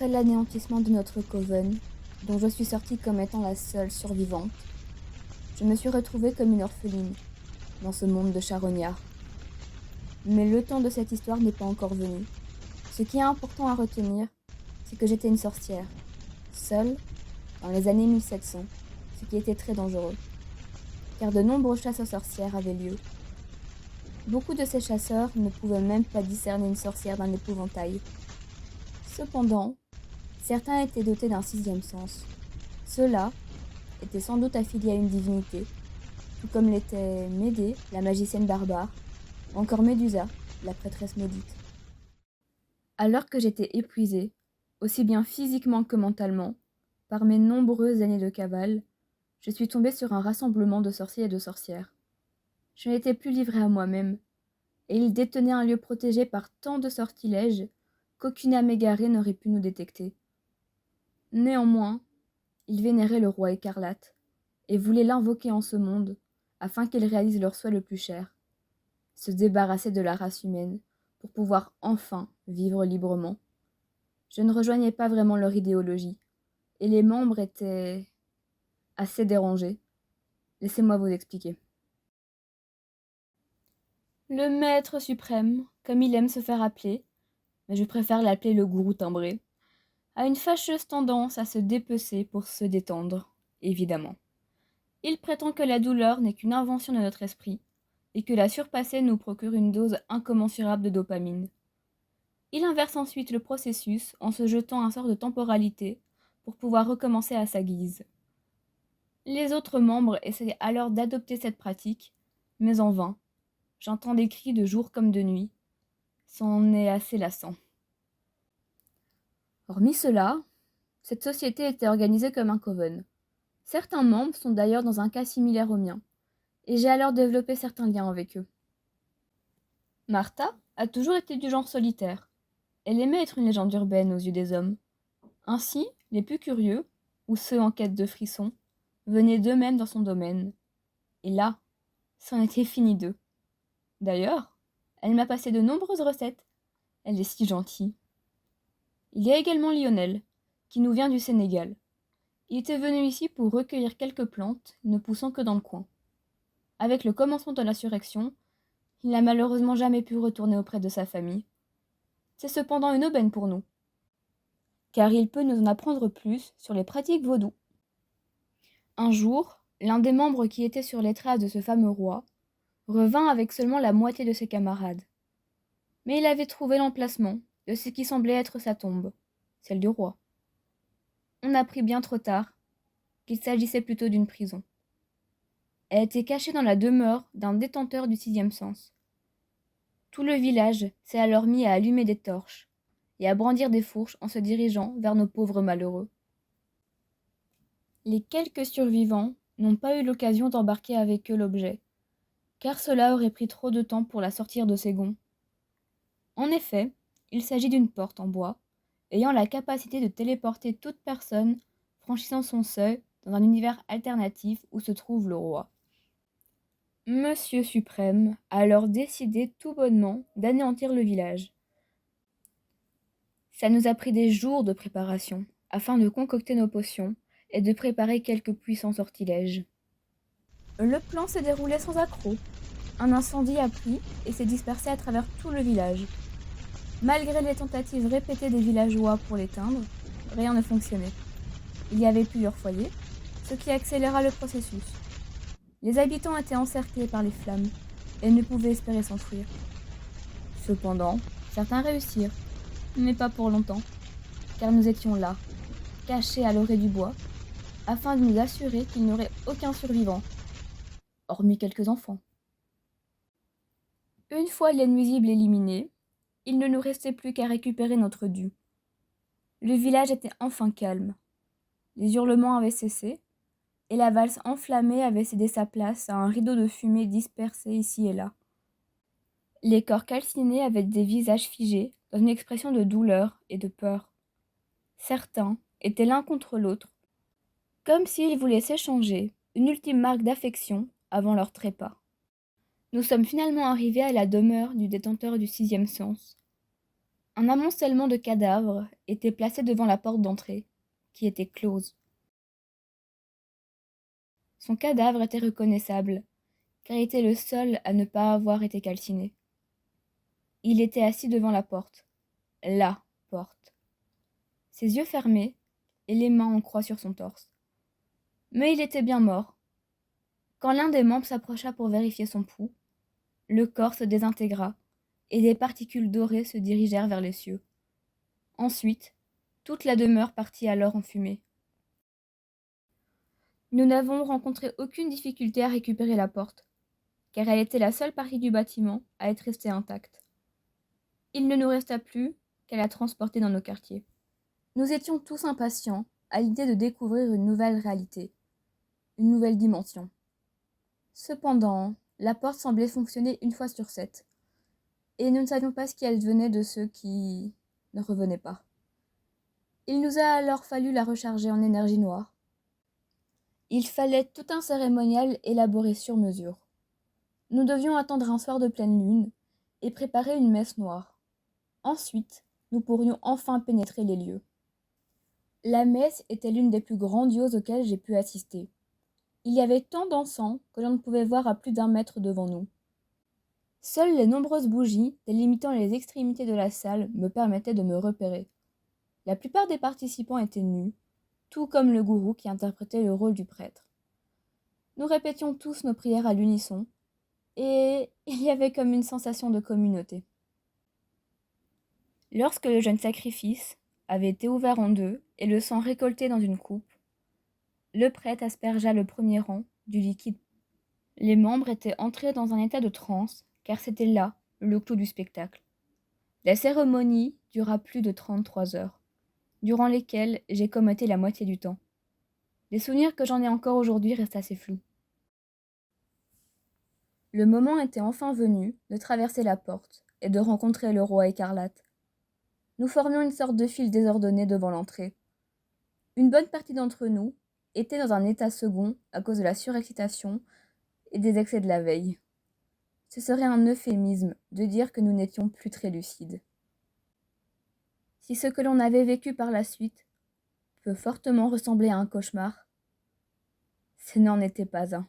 Après l'anéantissement de notre coven, dont je suis sortie comme étant la seule survivante, je me suis retrouvée comme une orpheline dans ce monde de charognards. Mais le temps de cette histoire n'est pas encore venu. Ce qui est important à retenir, c'est que j'étais une sorcière, seule, dans les années 1700, ce qui était très dangereux, car de nombreuses chasses aux sorcières avaient lieu. Beaucoup de ces chasseurs ne pouvaient même pas discerner une sorcière d'un épouvantail. Cependant, certains étaient dotés d'un sixième sens. Ceux-là étaient sans doute affiliés à une divinité, tout comme l'étaient Médée, la magicienne barbare, ou encore Médusa, la prêtresse maudite. Alors que j'étais épuisée, aussi bien physiquement que mentalement, par mes nombreuses années de cavale, je suis tombée sur un rassemblement de sorciers et de sorcières. Je n'étais plus livrée à moi-même, et ils détenaient un lieu protégé par tant de sortilèges qu'aucune âme égarée n'aurait pu nous détecter. Néanmoins, ils vénéraient le roi écarlate, et voulaient l'invoquer en ce monde, afin qu'il réalise leur souhait le plus cher, se débarrasser de la race humaine, pour pouvoir enfin vivre librement. Je ne rejoignais pas vraiment leur idéologie, et les membres étaient assez dérangés. Laissez-moi vous expliquer. Le maître suprême, comme il aime se faire appeler, mais je préfère l'appeler le gourou timbré, a une fâcheuse tendance à se dépecer pour se détendre, évidemment. Il prétend que la douleur n'est qu'une invention de notre esprit, et que la surpasser nous procure une dose incommensurable de dopamine. Il inverse ensuite le processus en se jetant un sort de temporalité pour pouvoir recommencer à sa guise. Les autres membres essayent alors d'adopter cette pratique, mais en vain. J'entends des cris de jour comme de nuit. C'en est assez lassant. Hormis cela, cette société était organisée comme un coven. Certains membres sont d'ailleurs dans un cas similaire au mien, et j'ai alors développé certains liens avec eux. Martha a toujours été du genre solitaire. Elle aimait être une légende urbaine aux yeux des hommes. Ainsi, les plus curieux, ou ceux en quête de frissons, venaient d'eux-mêmes dans son domaine. Et là, c'en était fini d'eux. D'ailleurs, elle m'a passé de nombreuses recettes. Elle est si gentille. Il y a également Lionel, qui nous vient du Sénégal. Il était venu ici pour recueillir quelques plantes, ne poussant que dans le coin. Avec le commencement de l'insurrection, il n'a malheureusement jamais pu retourner auprès de sa famille. C'est cependant une aubaine pour nous, car il peut nous en apprendre plus sur les pratiques vaudou. Un jour, l'un des membres qui était sur les traces de ce fameux roi revint avec seulement la moitié de ses camarades. Mais il avait trouvé l'emplacement de ce qui semblait être sa tombe, celle du roi. On apprit bien trop tard qu'il s'agissait plutôt d'une prison. Elle était cachée dans la demeure d'un détenteur du sixième sens. Tout le village s'est alors mis à allumer des torches et à brandir des fourches en se dirigeant vers nos pauvres malheureux. Les quelques survivants n'ont pas eu l'occasion d'embarquer avec eux l'objet, car cela aurait pris trop de temps pour la sortir de ses gonds. En effet, il s'agit d'une porte en bois, ayant la capacité de téléporter toute personne franchissant son seuil dans un univers alternatif où se trouve le roi. Monsieur Suprême a alors décidé tout bonnement d'anéantir le village. Ça nous a pris des jours de préparation, afin de concocter nos potions et de préparer quelques puissants sortilèges. Le plan s'est déroulé sans accroc. Un incendie a pris et s'est dispersé à travers tout le village. Malgré les tentatives répétées des villageois pour l'éteindre, rien ne fonctionnait. Il y avait plusieurs foyers, ce qui accéléra le processus. Les habitants étaient encerclés par les flammes et ne pouvaient espérer s'enfuir. Cependant, certains réussirent, mais pas pour longtemps, car nous étions là, cachés à l'orée du bois, afin de nous assurer qu'il n'y aurait aucun survivant, hormis quelques enfants. Une fois les nuisibles éliminés, il ne nous restait plus qu'à récupérer notre dû. Le village était enfin calme. Les hurlements avaient cessé, et la valse enflammée avait cédé sa place à un rideau de fumée dispersé ici et là. Les corps calcinés avaient des visages figés dans une expression de douleur et de peur. Certains étaient l'un contre l'autre, comme s'ils voulaient s'échanger une ultime marque d'affection avant leur trépas. Nous sommes finalement arrivés à la demeure du détenteur du sixième sens. Un amoncellement de cadavres était placé devant la porte d'entrée, qui était close. Son cadavre était reconnaissable, car il était le seul à ne pas avoir été calciné. Il était assis devant la porte, la porte, ses yeux fermés et les mains en croix sur son torse. Mais il était bien mort. Quand l'un des membres s'approcha pour vérifier son pouls, le corps se désintégra et des particules dorées se dirigèrent vers les cieux. Ensuite, toute la demeure partit alors en fumée. Nous n'avons rencontré aucune difficulté à récupérer la porte, car elle était la seule partie du bâtiment à être restée intacte. Il ne nous resta plus qu'à la transporter dans nos quartiers. Nous étions tous impatients à l'idée de découvrir une nouvelle réalité, une nouvelle dimension. Cependant, la porte semblait fonctionner 1 fois sur 7, et nous ne savions pas ce qui advenait de ceux qui ne revenaient pas. Il nous a alors fallu la recharger en énergie noire. Il fallait tout un cérémonial élaboré sur mesure. Nous devions attendre un soir de pleine lune et préparer une messe noire. Ensuite, nous pourrions enfin pénétrer les lieux. La messe était l'une des plus grandioses auxquelles j'ai pu assister. Il y avait tant d'encens que l'on ne pouvait voir à plus d'1 mètre devant nous. Seules les nombreuses bougies délimitant les extrémités de la salle me permettaient de me repérer. La plupart des participants étaient nus, tout comme le gourou qui interprétait le rôle du prêtre. Nous répétions tous nos prières à l'unisson, et il y avait comme une sensation de communauté. Lorsque le jeune sacrifice avait été ouvert en deux et le sang récolté dans une coupe, le prêtre aspergea le premier rang du liquide. Les membres étaient entrés dans un état de transe, car c'était là le clou du spectacle. La cérémonie dura plus de 33 heures, durant lesquelles j'ai commetté la moitié du temps. Les souvenirs que j'en ai encore aujourd'hui restent assez flous. Le moment était enfin venu de traverser la porte et de rencontrer le roi écarlate. Nous formions une sorte de file désordonnée devant l'entrée. Une bonne partie d'entre nous était dans un état second à cause de la surexcitation et des excès de la veille. Ce serait un euphémisme de dire que nous n'étions plus très lucides. Si ce que l'on avait vécu par la suite peut fortement ressembler à un cauchemar, ce n'en était pas un.